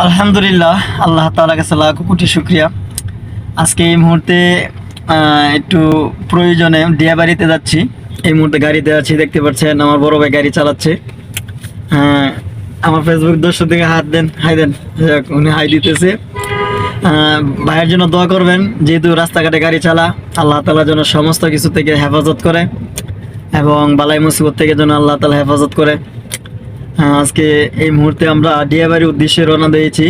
আলহামদুলিল্লাহ, আল্লাহ তাআলার কাছে লাখ কোটি শুকরিয়া। আজকে এই মুহূর্তে একটু প্রয়োজনে ডিয়াবাড়িতে যাচ্ছি। এই মুহূর্তে গাড়িতে আছি, দেখতে পাচ্ছেন আমার বড় ভাই গাড়ি চালাচ্ছে। আমার ফেসবুক দর্শক দিকে হাত দেন, হাই দেন। উনি হাই দিতেছে। ভাইয়ের জন্য দোয়া করবেন, যেহেতু রাস্তাঘাটে গাড়ি চালা, আল্লাহ তাআলা যেন সমস্ত কিছু থেকে হেফাজত করে এবং বালাই মুসিবত থেকে যেন আল্লাহ তাআলা হেফাজত করে। আজকে এই মুহূর্তে আমরা ডিয়াবাড়ির উদ্দেশ্যে রওনা দিয়েছি,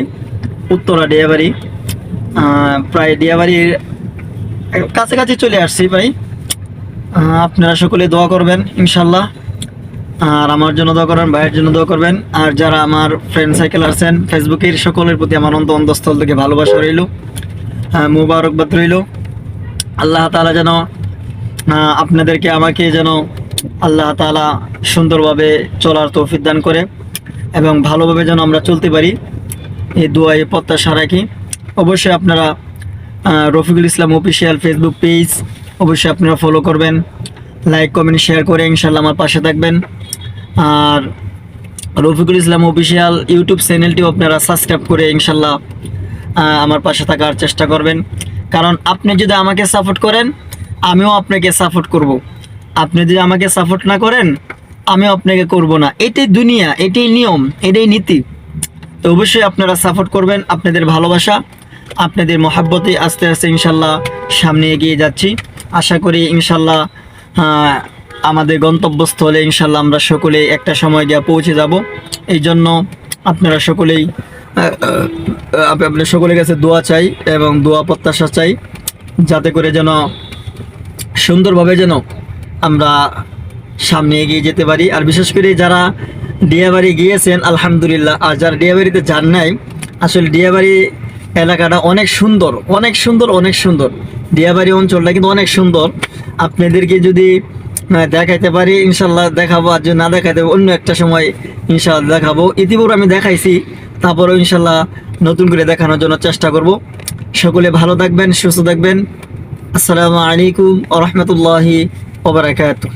উত্তরা ডিয়াবাড়ি। প্রায় ডিয়াবাড়ির কাছাকাছি চলে আসছি ভাই। আপনারা সকলে দোয়া করবেন ইনশাল্লাহ, আর আমার জন্য দোয়া করবেন, ভাইয়ের জন্য দোয়া করবেন। আর যারা আমার ফ্রেন্ড সাইকেল আছেন ফেসবুকের, সকলের প্রতি আমার অন্তঃস্থল থেকে ভালোবাসা রইল, মুবারকবাদ রইল। আল্লাহ তাআলা যেন আপনাদেরকে আমাকে যেন আল্লাহ তাআলা সুন্দরভাবে চলার তৌফিক দান করে এবং ভালোভাবে যেন আমরা চলতে পারি, এই দোয়া এই প্রত্যাশা রাখি। অবশ্যই আপনারা Rafiqul Islam official Facebook page অবশ্যই আপনারা ফলো করবেন, লাইক কমেন্ট শেয়ার করে ইনশাল্লাহ আমার পাশে থাকবেন। আর রফিকুল ইসলাম অফিসিয়াল ইউটিউব চ্যানেলটিও আপনারা সাবস্ক্রাইব করে ইনশাল্লাহ আমার পাশে থাকার চেষ্টা করবেন। কারণ আপনি যদি আমাকে সাপোর্ট করেন, আমিও আপনাকে সাপোর্ট করব। আপনি যদি আমাকে সাপোর্ট না করেন, আমিও আপনাকে করব না। এটাই দুনিয়া, এটাই নিয়ম, এটাই নীতি। তো অবশ্যই আপনারা সাপোর্ট করবেন। আপনাদের ভালোবাসা, আপনাদের মহাব্বতে আস্তে আস্তে ইনশাল্লাহ সামনে এগিয়ে যাচ্ছি। আশা করি ইনশাল্লাহ আমাদের গন্তব্যস্থলে ইনশাল্লাহ আমরা সকলে একটা সময় গিয়ে পৌঁছে যাব। এই জন্য আপনারা সকলেই আপনাদের সকলের কাছে দোয়া চাই এবং দোয়া প্রত্যাশা চাই, যাতে করে যেন সুন্দরভাবে যেন আমরা সামনে এগিয়ে যেতে পারি। আর বিশেষ করে যারা ডিয়াবাড়ি গিয়েছেন আলহামদুলিল্লাহ, আর যারা ডিয়াবাড়িতে যান নাই, আসলে ডিয়াবাড়ি এলাকাটা অনেক সুন্দর, অনেক সুন্দর, অনেক সুন্দর। ডিয়াবাড়ি অঞ্চলটা কিন্তু অনেক সুন্দর। আপনাদেরকে যদি দেখাইতে পারি ইনশাল্লাহ দেখাবো, আর যদি না দেখাইতে অন্য একটা সময় ইনশাল্লাহ দেখাবো। ইতিপূর্বে আমি দেখাইছি, তারপরেও ইনশাল্লাহ নতুন করে দেখানোর জন্য চেষ্টা করব। সকলে ভালো থাকবেন, সুস্থ থাকবেন। আসসালামু আলাইকুম ওয়া রাহমাতুল্লাহি ওয়া বারাকাতুহু।